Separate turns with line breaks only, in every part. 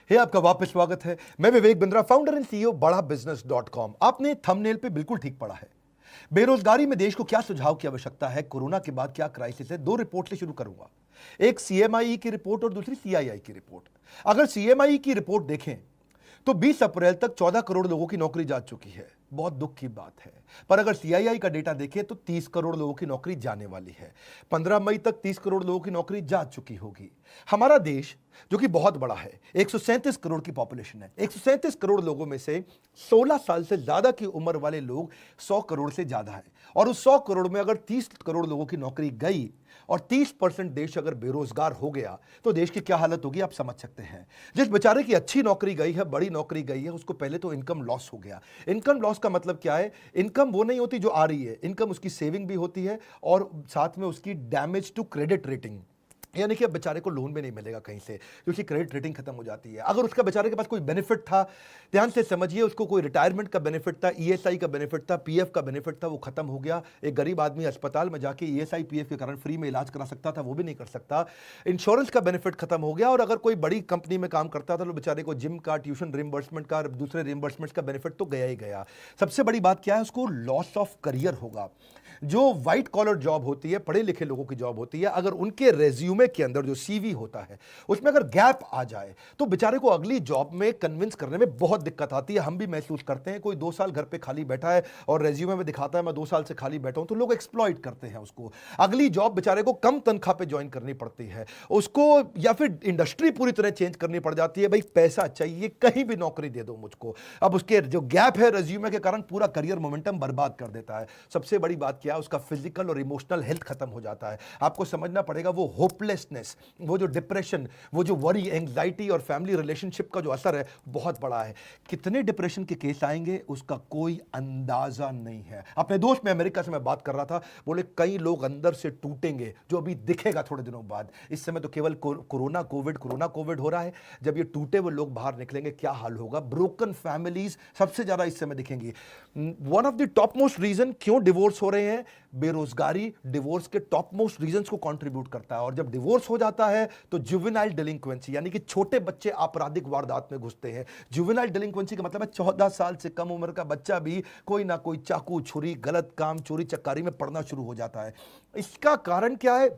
हे आपका वापस स्वागत है। मैं Vivek Bindra, founder and CEO बड़ा बिजनेस .com। आपने थंबनेल पे बिल्कुल ठीक पढ़ा है। बेरोजगारी में देश को क्या सुझाव की आवश्यकता है, कोरोना के बाद क्या क्राइसिस है। दो रिपोर्ट से शुरू करूंगा, एक सीएमआई की रिपोर्ट और दूसरी सीआईआई की रिपोर्ट। अगर सीएमआई की रिपोर्ट देखें तो 20 अप्रैल तक 14 करोड़ लोगों की नौकरी जा चुकी है, बहुत दुख की बात है। पर अगर सीआईआई का डेटा देखें तो 30 करोड़ लोगों की नौकरी जाने वाली है। 15 मई तक 30 करोड़ लोगों की नौकरी जा चुकी होगी। हमारा देश जो कि बहुत बड़ा है, 137 करोड़ की पॉपुलेशन है। 137 करोड़ लोगों में से 16 साल से ज्यादा की उम्र वाले लोग 100 करोड़ से ज्यादा है। और उस 100 करोड़ में अगर 30 करोड़ लोगों की नौकरी गई और 30% देश अगर बेरोजगार हो गया तो देश की क्या हालत होगी आप समझ सकते हैं। जिस बेचारे की अच्छी नौकरी गई है, बड़ी नौकरी गई है, उसको पहले तो इनकम लॉस हो गया। इनकम लॉस का मतलब क्या है? इनकम वो नहीं होती जो आ रही है, इनकम उसकी सेविंग भी होती है और साथ में उसकी डैमेज टू क्रेडिट रेटिंग, यानी कि अब बेचारे को लोन भी नहीं मिलेगा कहीं से क्योंकि क्रेडिट रेटिंग खत्म हो जाती है। अगर उसका बेचारे के पास कोई बेनिफिट था, ध्यान से समझिए, उसको कोई रिटायरमेंट का बेनिफिट था, ईएसआई का बेनिफिट था, पीएफ का बेनिफिट था, वो खत्म हो गया। एक गरीब आदमी अस्पताल में जाके ईएसआई पीएफ के कारण फ्री में इलाज करा सकता था, वो भी नहीं कर सकता। इंश्योरेंस का बेनिफिट खत्म हो गया। और अगर कोई बड़ी कंपनी में काम करता था तो बेचारे को जिम का, ट्यूशन रिम्बर्समेंट का, दूसरे रिम्बर्समेंट का बेनिफिट तो गया ही गया। सबसे बड़ी बात क्या है? उसको लॉस ऑफ करियर होगा। जो व्हाइट कॉलर जॉब होती है, पढ़े लिखे लोगों की जॉब होती है, अगर उनके रेज्यूमे के अंदर जो सीवी होता है उसमें अगर गैप आ जाए तो बेचारे को अगली जॉब में कन्विंस करने में बहुत दिक्कत आती है। हम भी महसूस करते हैं। कोई 2 साल घर पे खाली बैठा है और रेज्यूमे में दिखाता है मैं 2 साल से खाली बैठा हूं, तो लोग एक्सप्लॉइट करते हैं उसको। अगली जॉब बेचारे को कम तनख्वाह पे ज्वाइन करनी पड़ती है उसको, या फिर इंडस्ट्री पूरी तरह चेंज करनी पड़ जाती है। भाई पैसा चाहिए, कहीं भी नौकरी दे दो मुझको। अब उसके जो गैप है रेज्यूमे के कारण पूरा करियर मोमेंटम बर्बाद कर देता है। सबसे बड़ी बात क्या है? उसका फिजिकल और इमोशनल हेल्थ खत्म हो जाता है। आपको समझना पड़ेगा, वो होपलेसनेस, वो जो डिप्रेशन, वो जो वरी, एंग्जाइटी और फैमिली रिलेशनशिप का जो असर है बहुत बड़ा है। कितने डिप्रेशन के केस आएंगे उसका कोई अंदाजा नहीं है। अपने दोस्त में अमेरिका से मैं बात कर रहा था, बोले कई लोग अंदर से टूटेंगे जो अभी दिखेगा थोड़े दिनों बाद। इस समय तो केवल कोरोना कोविड हो रहा है। जब ये टूटे हुए लोग बाहर निकलेंगे क्या हाल होगा? ब्रोकन फैमिलीज सबसे ज्यादा इस समय दिखेंगी। One of the top most reason क्यों डिवोर्स हो रहे हैं, बेरोजगारी डिवोर्स के टॉप मोस्ट रीजंस को कंट्रीब्यूट करता है। और जब डिवोर्स हो जाता है तो जुवेनाइल डिलिंक्वेंसी, यानी कि छोटे बच्चे आपराधिक वारदात में घुसते हैं। जुवेनाइल डिलिंक्वेंसी का मतलब है 14 साल से कम उम्र का बच्चा भी कोई ना कोई चाकू, छुरी, गलत काम, चोरी चक्कारी में पड़ना शुरू हो जाता है। इसका कारण क्या है?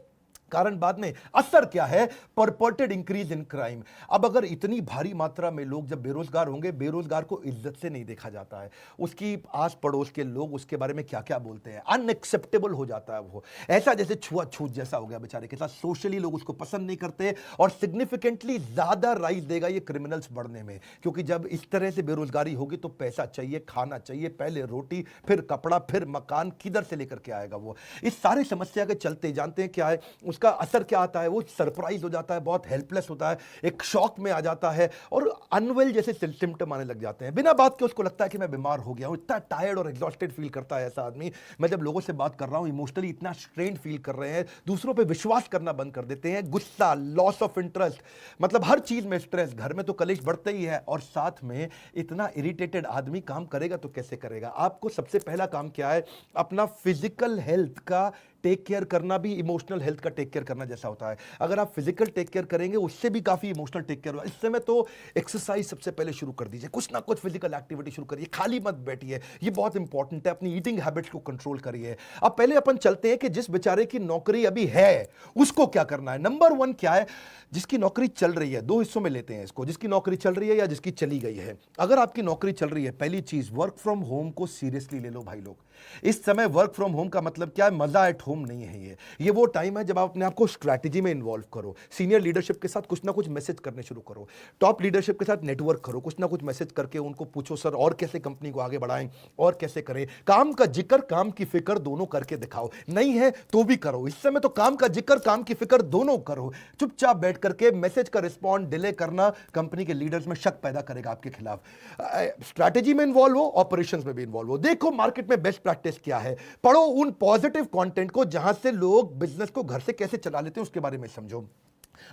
कारण बाद में, असर क्या है? परपर्टेड इंक्रीज इन क्राइम। अब अगर इतनी भारी मात्रा में लोग जब बेरोजगार होंगे, बेरोजगार को इज्जत से नहीं देखा जाता है। उसकी आस पड़ोस के लोग उसके बारे में क्या क्या बोलते हैं, अनएक्सेप्टेबल हो जाता है। वो ऐसा जैसे छुआछूत जैसा हो गया बेचारे के साथ। सोशली लोग उसको पसंद नहीं करते और सिग्निफिकेंटली ज्यादा राइज देगा ये क्रिमिनल्स बढ़ने में। क्योंकि जब इस तरह से बेरोजगारी होगी तो पैसा चाहिए, खाना चाहिए, पहले रोटी, फिर कपड़ा, फिर मकान, किधर से लेकर के आएगा वो? इस सारी समस्या के चलते जानते हैं क्या है का असर क्या आता है? वो सरप्राइज हो जाता है, बहुत हेल्पलेस होता है, एक शॉक में आ जाता है और अनवेल जैसे सिम्टम आने लग जाते हैं। बिना बात के उसको लगता है कि मैं बीमार हो गया हूं। इतना टायर्ड और एग्जॉस्टेड फील करता है ऐसा आदमी। मैं जब लोगों से बात कर रहा हूं, इमोशनली इतना स्ट्रेन फील कर रहे हैं, दूसरों पे विश्वास करना बंद कर देते हैं, गुस्सा, लॉस ऑफ इंटरेस्ट, मतलब हर चीज में स्ट्रेस, घर में तो कलेश बढ़ता ही है और साथ में इतना इरिटेटेड आदमी काम करेगा तो कैसे करेगा? आपको सबसे पहला काम क्या है? अपना फिजिकल हेल्थ का टेक केयर करना भी इमोशनल हेल्थ का टेक केयर करना जैसा होता है। अगर आप फिजिकल टेक केयर करेंगे उससे भी काफी इमोशनल टेक केयर होगा। इस समय तो एक्सरसाइज सबसे पहले शुरू कर दीजिए, कुछ ना कुछ फिजिकल एक्टिविटी शुरू करिए, खाली मत बैठिए, ये बहुत इंपॉर्टेंट है। अपनी ईटिंग हैबिट्स को कंट्रोल करिए। अब पहले अपन चलते हैं कि जिस बेचारे की नौकरी अभी है उसको क्या करना है। नंबर 1 क्या है? जिसकी नौकरी चल रही है, 2 हिस्सों में लेते हैं इसको, जिसकी नौकरी चल रही है या जिसकी चली गई है। अगर आपकी नौकरी चल रही है, पहली चीज वर्क फ्रॉम होम को सीरियसली ले लो भाई लोग। इस समय वर्क फ्रॉम होम का मतलब क्या है? मजा एट होम नहीं है। ये वो टाइम है जब आप अपने आप को स्ट्रैटेजी में इन्वॉल्व करो, सीनियर लीडरशिप के साथ कुछ ना कुछ मैसेज करने शुरू करो, टॉप लीडरशिप के साथ नेटवर्क करो, कुछ ना कुछ मैसेज करके उनको पूछो सर और कैसे कंपनी को आगे बढ़ाएं और कैसे करें। काम का जिक्र, काम की फिक्र दोनों करके दिखाओ। नहीं है तो भी करो। इस समय तो काम का जिक्र, काम की फिक्र दोनों करो। चुपचाप बैठ करके मैसेज का रिस्पॉन्ड डिले करना कंपनी के लीडर्स में शक पैदा करेगा आपके खिलाफ। स्ट्रैटेजी में इन्वॉल्व हो, ऑपरेशंस में भी इन्वॉल्व हो। देखो मार्केट में बेस्ट प्रैक्टिस क्या है, पढ़ो उन पॉजिटिव कंटेंट को जहां से लोग बिजनेस को घर से कैसे चला लेते हैं उसके बारे में समझो।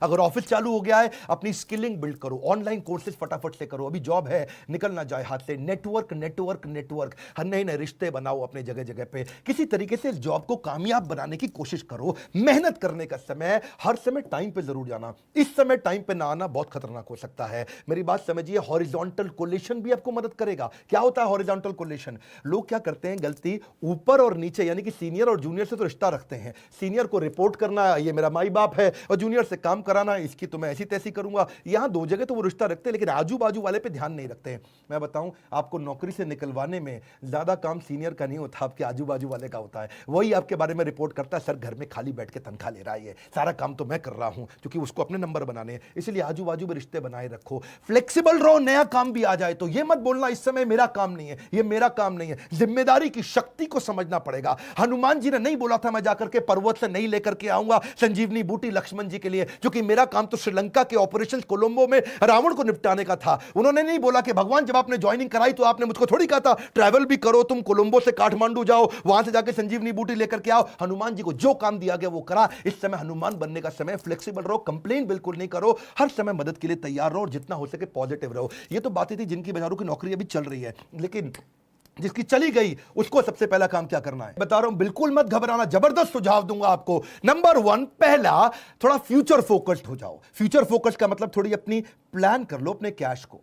अगर ऑफिस चालू हो गया है, अपनी स्किलिंग बिल्ड करो, ऑनलाइन कोर्सेज फटाफट से करो, अभी जॉब है निकल ना जाए हाथ से। नेटवर्क नेटवर्क नेटवर्क, हर नए नए रिश्ते बनाओ अपने जगह जगह पे, किसी तरीके से इस जॉब को कामयाब बनाने की कोशिश करो। मेहनत करने का समय, हर समय टाइम पे जरूर जाना, इस समय टाइम पे ना आना बहुत खतरनाक हो सकता है। मेरी बात समझिए, हॉरिजॉन्टल कोलेशन भी आपको मदद करेगा। क्या होता है हॉरिजॉन्टल कोलेशन? लोग क्या करते हैं गलती, ऊपर और नीचे यानी कि सीनियर और जूनियर से तो रिश्ता रखते हैं, सीनियर को रिपोर्ट करना, ये मेरा माई बाप है, और जूनियर से काम कराना, इसकी तो मैं ऐसी तैसी करूंगा। यहां दो जगह तो वो रिश्ता रखते हैं, लेकिन आजू बाजू वाले पे ध्यान नहीं रखते हैं। मैं बताऊं, आपको नौकरी से निकलवाने में ज्यादा काम सीनियर का नहीं होता, आपके आजू बाजू वाले का होता है। वही आपके बारे में रिपोर्ट करता है, सर घर में खाली बैठ के तनख्वाह ले रहा है, सारा काम तो मैं कर रहा हूं, क्योंकि उसको अपने नंबर बनाने हैं। इसलिए आजू बाजू में रिश्ते बनाए रखो, फ्लेक्सिबल रहो। नया काम भी आ जाए तो ये मत बोलना इस समय मेरा काम नहीं है, ये मेरा काम नहीं है। जिम्मेदारी की शक्ति को समझना पड़ेगा। हनुमान जी ने नहीं बोला था मैं जाकर के पर्वत से नहीं लेकर के आऊंगा संजीवनी बूटी लक्ष्मण जी के लिए, क्योंकि मेरा काम तो श्रीलंका के ऑपरेशन कोलंबो में रावण को निपटाने का था। उन्होंने नहीं बोला कि भगवान जब आपने ज्वाइनिंग कराई तो आपने मुझको थोड़ी कहा था ट्रैवल भी करो, तुम कोलंबो से काठमांडू जाओ, वहां से जाके संजीवनी बूटी लेकर के आओ। हनुमान जी को जो काम दिया गया वो करा। इस समय हनुमान बनने का समय, फ्लेक्सिबल रहो, कंप्लेन बिल्कुल नहीं करो, हर समय मदद के लिए तैयार रहो और जितना हो सके पॉजिटिव रहो। ये तो बातें थी जिनकी बाजारों की नौकरी अभी चल रही है, लेकिन जिसकी चली गई उसको सबसे पहला काम क्या करना है बता रहा हूं, बिल्कुल मत घबराना, जबरदस्त सुझाव दूंगा आपको। नंबर 1, पहला, थोड़ा फ्यूचर फोकस्ड हो जाओ। फ्यूचर फोकस का मतलब थोड़ी अपनी प्लान कर लो अपने कैश को।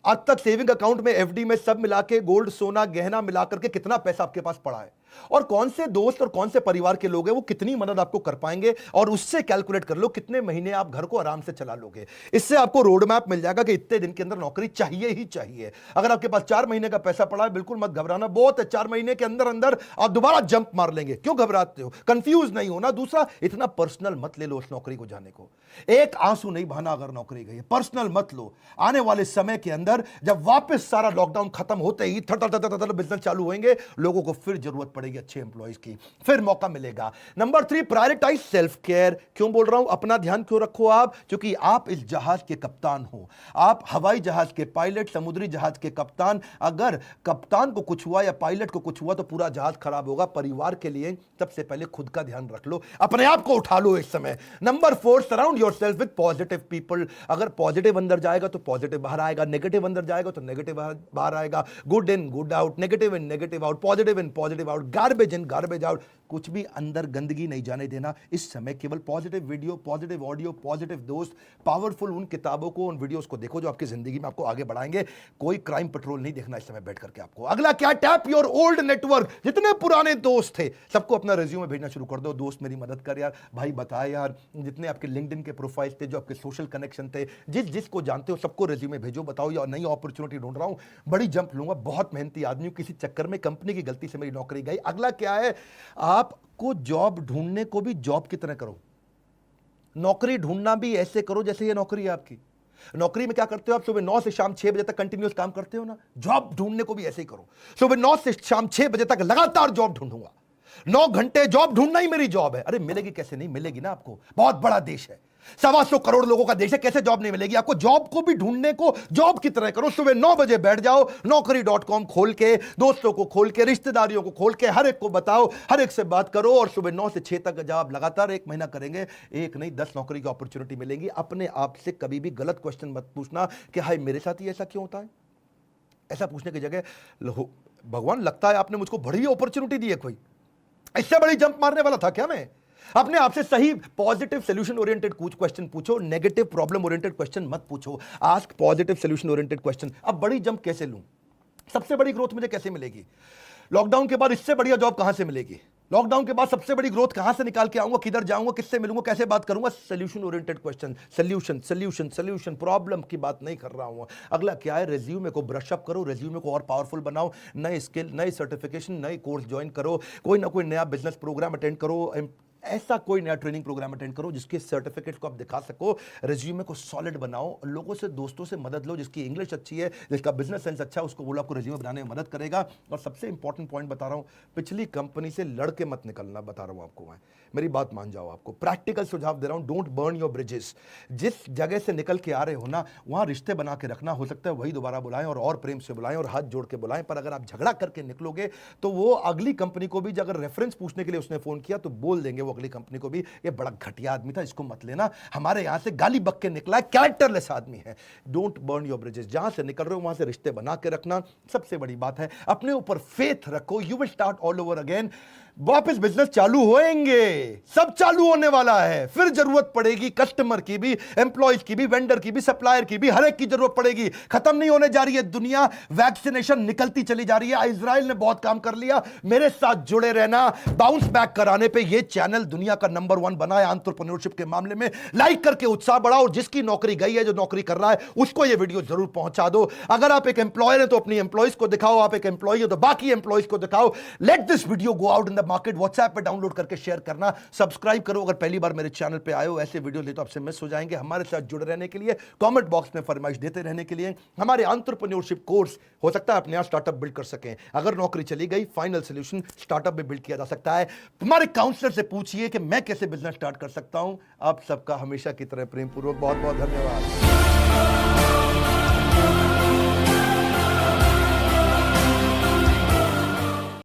आज तक सेविंग अकाउंट में, एफडी में सब मिला के, गोल्ड सोना गहना मिला करके कितना पैसा आपके पास पड़ा है, और कौन से दोस्त और कौन से परिवार के लोग हैं वो कितनी मदद आपको कर पाएंगे, और उससे कैलकुलेट कर लो कितने महीने आप घर को आराम से चला लोगे। इससे आपको रोड मैप मिल जाएगा कि इतने दिन के अंदर नौकरी चाहिए ही चाहिए। अगर आपके पास 4 महीने का पैसा पड़ा है, बिल्कुल मत घबराना, बहुत है, 4 महीने के अंदर अंदर आप दोबारा जंप मार लेंगे। क्यों घबराते हो? कंफ्यूज नहीं होना। दूसरा, इतना पर्सनल मत ले लो उस नौकरी को जाने को, एक आंसू नहीं बहाना अगर नौकरी गई है, पर्सनल मत लो। आने वाले समय के अंदर जब वापस सारा लॉकडाउन खत्म होते ही बिजनेस चालू होंगे, लोगों को फिर जरूरत पड़ेगी अच्छे एम्प्लॉइज की, फिर मौका मिलेगा। Number 3, prioritise self care. क्यों बोल रहा हूं अपना ध्यान क्यों रखो आप? क्योंकि आप इस जहाज के कप्तान हो, आप हवाई जहाज के पायलट, समुद्री जहाज के कप्तान। अगर कप्तान को कुछ हुआ या पायलट को कुछ हुआ तो पूरा जहाज खराब होगा। परिवार के लिए सबसे पहले खुद का ध्यान रख लो, अपने आप को उठा लो इस समय। Number 4, surround yourself with positive people. अगर पॉजिटिव अंदर जाएगा तो पॉजिटिव बाहर आएगा, नेगेटिव अंदर जाएगा तो नेगेटिव बाहर आएगा। Good in good out, negative in negative out, positive in positive out, garbage in garbage out. कुछ भी अंदर गंदगी नहीं जाने देना इस समय। केवल positive video, positive audio, positive दोस्त, पावरफुल उन किताबों को, उन वीडियोस को देखो जो आपकी जिंदगी में आपको आगे बढ़ाएंगे। कोई क्राइम पेट्रोल नहीं देखना इस समय बैठ करके आपको। अगला क्या? Tap your old network. जितने पुराने दोस्त थे सबको अपना रिज्यूमे भेजना शुरू कर दो। दोस्त मेरी मदद कर यार, भाई बता यार, जितने आपके लिंक्डइन के प्रोफाइल थे, जो आपके सोशल कनेक्शन थे, जिसको जानते हो सबको रिज्यूमे भेजो। बताओ यार नई अपॉर्चुनिटी ढूंढ रहा हूं, बड़ी जंप लूंगा, बहुत मेहनती आदमी हूं, किसी चक्कर में कंपनी की गलती से मेरी नौकरी गई। अगला क्या है? आपको जॉब ढूंढने को भी जॉब की तरह करो, नौकरी ढूंढना भी ऐसे करो जैसे ये नौकरी है आपकी। नौकरी में क्या करते हो आप? सुबह 9 से शाम 6 बजे तक कंटिन्यूअस काम करते हो ना, जॉब ढूंढने को भी ऐसे ही करो। सुबह 9 से शाम 6 बजे तक लगातार जॉब ढूंढूंगा, 9 घंटे जॉब ढूंढना ही मेरी जॉब है। अरे मिलेगी कैसे नहीं मिलेगी ना आपको, बहुत बड़ा देश है, 125 करोड़ लोगों का देश है, कैसे जॉब नहीं मिलेगी आपको? जॉब को भी ढूंढने को जॉब की तरह करो। सुबह 9 बजे बैठ जाओ, naukri.com खोल के, दोस्तों को खोल के, रिश्तेदारियों को खोल के, हर एक को बताओ, हर एक से बात करो, और सुबह 9 से 6 तक जब आप लगातार 1 महीना करेंगे, एक नहीं 10 नौकरी की अपॉर्चुनिटी मिलेगी। अपने आप से कभी भी गलत क्वेश्चन मत पूछना कि हाय मेरे साथ ही ऐसा क्यों होता है। ऐसा पूछने की जगह भगवान लगता है आपने मुझको बड़ी अपॉर्चुनिटी दी है, कोई इससे बड़ी जंप मारने वाला था क्या मैं? अपने आप से सही पॉजिटिव सोल्यूशन ओरिएंटेड कुछ क्वेश्चन पूछो, नेगेटिव प्रॉब्लम ओरिएंटेड क्वेश्चन मत पूछो। Ask positive solution oriented question. अब बड़ी जंप कैसे लूं, सबसे बड़ी ग्रोथ मुझे कैसे मिलेगी, लॉकडाउन के बाद इससे बढ़िया जॉब कहां से मिलेगी, लॉकडाउन के बाद सबसे बड़ी ग्रोथ कहां से निकाल के आऊंगा, किधर जाऊंगा, किससे मिलूंगा, कैसे बात करूंगा। Solution oriented question, solution solution solution, problem की बात नहीं कर रहा हूं। अगला क्या है? रिज्यूमे को ब्रश अप करो, रिज्यूमे को और पावरफुल बनाओ, नए स्किल, नए सर्टिफिकेशन, नए कोर्स ज्वाइन करो, कोई ना कोई नया बिजनेस प्रोग्राम अटेंड करो, ऐसा कोई नया ट्रेनिंग प्रोग्राम अटेंड करो जिसके सर्टिफिकेट को आप दिखा सको। रिज्यूमे को सॉलिड बनाओ, लोगों से, दोस्तों से मदद लो, जिसकी इंग्लिश अच्छी है, जिसका बिजनेस सेंस अच्छा है, उसको बोलो आपको रिज्यूमे बनाने में मदद करेगा। और सबसे इंपॉर्टेंट पॉइंट बता रहा हूं, पिछली कंपनी से लड़के मत निकलना, बता रहा हूं आपको मैं, मेरी बात मान जाओ। आपको प्रैक्टिकल सुझाव दे रहा हूं, डोंट बर्न योर ब्रिजेस। जिस जगह से निकल के आ रहे हो ना, वहां रिश्ते बना के रखना। हो सकता है वही दोबारा बुलाएं और प्रेम से बुलाएं और हाथ जोड़ के बुलाएं, पर अगर आप झगड़ा करके निकलोगे तो वो अगली कंपनी को भी अगर रेफरेंस पूछने के लिए उसने फोन किया तो बोल देंगे वो अगली कंपनी को भी, ये बड़ा घटिया आदमी था, इसको मत लेना, हमारे यहां से गाली बक के निकला है, कैरेक्टरलेस आदमी है। डोंट बर्न योर ब्रिजेस, जहां से निकल रहे हो वहां से रिश्ते बना के रखना सबसे बड़ी बात है। अपने ऊपर फेथ रखो, you will start all over again. वापस बिजनेस चालू होएंगे, सब चालू होने वाला है, फिर जरूरत पड़ेगी कस्टमर की भी, एम्प्लॉयज की भी, वेंडर की भी, सप्लायर की भी, हर एक की जरूरत पड़ेगी। खत्म नहीं होने जा रही है दुनिया, वैक्सीनेशन निकलती चली जा रही है। इजराइल ने बहुत काम कर लिया, मेरे साथ जुड़े रहना। बाउंस बैक कराने पे ये चैनल दुनिया का नंबर 1 बना है एंटरप्रेन्योरशिप के मामले में। लाइक करके उत्साह बढ़ाओ, और जिसकी नौकरी गई है, जो नौकरी कर रहा है, उसको ये वीडियो जरूर पहुंचा दो। अगर आप एक एम्प्लॉयर है तो अपनी एम्प्लॉयज को दिखाओ, आप एक एम्प्लॉय हो तो बाकी एम्प्लॉयज को दिखाओ। Let this video go out in the market. WhatsApp पे डाउनलोड करके शेयर करना, सब्सक्राइब करो अगर पहली बार मेरे चैनल पे आए हो। ऐसे वीडियो ले तो आपसे मिस हो जाएंगे। हमारे साथ जुड़े रहने के लिए, कमेंट बॉक्स में फरमाइश देते रहने के लिए, हमारे एंटरप्रेन्योरशिप कोर्स, हो सकता है अपने यहां स्टार्टअप बिल्ड कर सकें। अगर नौकरी चली गई, फाइनल सोल्यूशन स्टार्टअप में बिल्ड किया जा सकता है। तुम्हारे काउंसलर से पूछिए कि मैं कैसे बिजनेस स्टार्ट कर सकता हूं। आप सबका हमेशा की तरह प्रेम पूर्वक बहुत बहुत धन्यवाद।